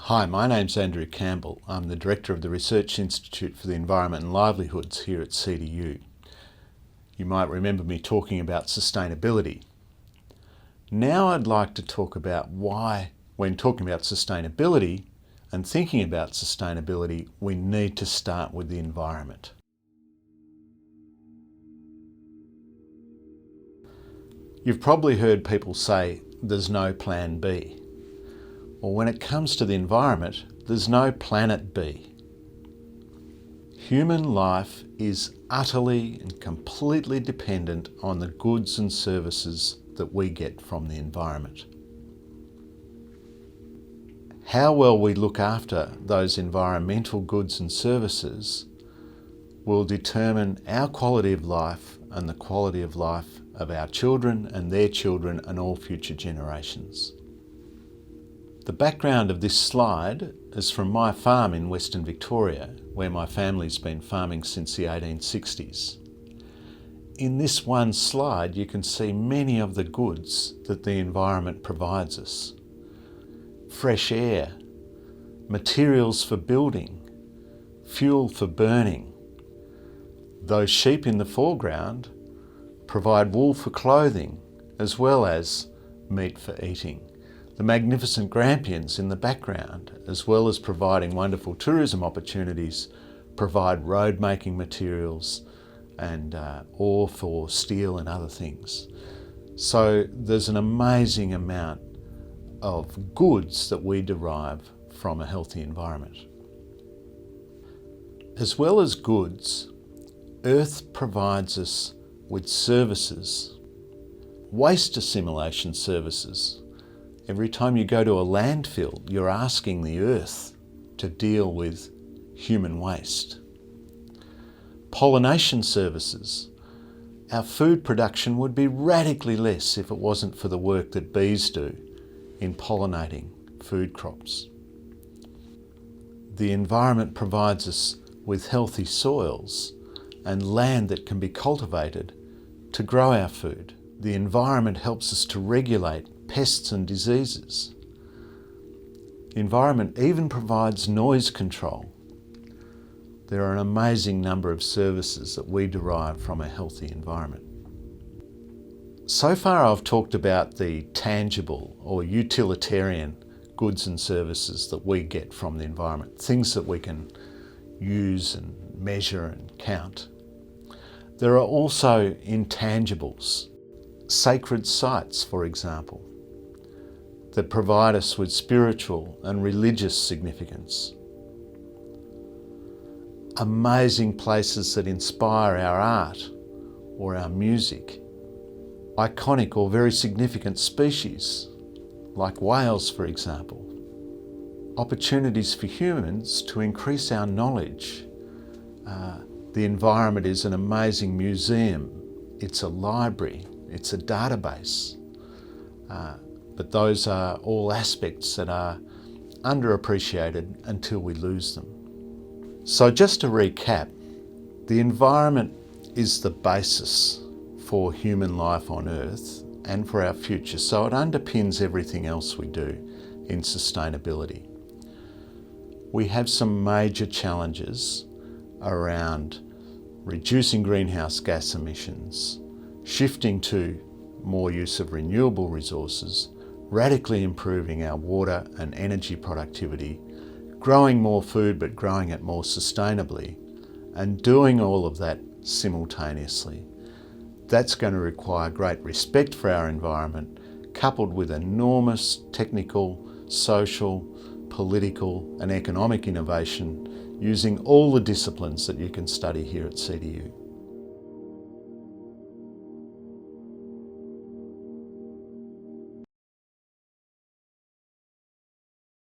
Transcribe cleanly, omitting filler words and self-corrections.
Hi, my name's Andrew Campbell. I'm the Director of the Research Institute for the Environment and Livelihoods here at CDU. You might remember me talking about sustainability. Now I'd like to talk about why, when talking about sustainability and thinking about sustainability, we need to start with the environment. You've probably heard people say there's no plan B. Well, when it comes to the environment, there's no planet B. Human life is utterly and completely dependent on the goods and services that we get from the environment. How well we look after those environmental goods and services will determine our quality of life and the quality of life of our children and their children and all future generations. The background of this slide is from my farm in Western Victoria, where my family's been farming since the 1860s. In this one slide, you can see many of the goods that the environment provides us. Fresh air, materials for building, fuel for burning. Those sheep in the foreground provide wool for clothing, as well as meat for eating. The magnificent Grampians in the background, as well as providing wonderful tourism opportunities, provide road-making materials and ore for steel and other things. So there's an amazing amount of goods that we derive from a healthy environment. As well as goods, Earth provides us with services, waste assimilation services. Every time you go to a landfill, you're asking the earth to deal with human waste. Pollination services. Our food production would be radically less if it wasn't for the work that bees do in pollinating food crops. The environment provides us with healthy soils and land that can be cultivated to grow our food. The environment helps us to regulate pests and diseases. The environment even provides noise control. There are an amazing number of services that we derive from a healthy environment. So far I've talked about the tangible or utilitarian goods and services that we get from the environment, things that we can use and measure and count. There are also intangibles, sacred sites, for example, that provide us with spiritual and religious significance. Amazing places that inspire our art or our music. Iconic or very significant species, like whales, for example. Opportunities for humans to increase our knowledge. The environment is an amazing museum. It's a library. It's a database. But those are all aspects that are underappreciated until we lose them. So just to recap, the environment is the basis for human life on Earth and for our future. So it underpins everything else we do in sustainability. We have some major challenges around reducing greenhouse gas emissions, shifting to more use of renewable resources, radically improving our water and energy productivity, growing more food but growing it more sustainably, and doing all of that simultaneously. That's going to require great respect for our environment, coupled with enormous technical, social, political and economic innovation using all the disciplines that you can study here at CDU.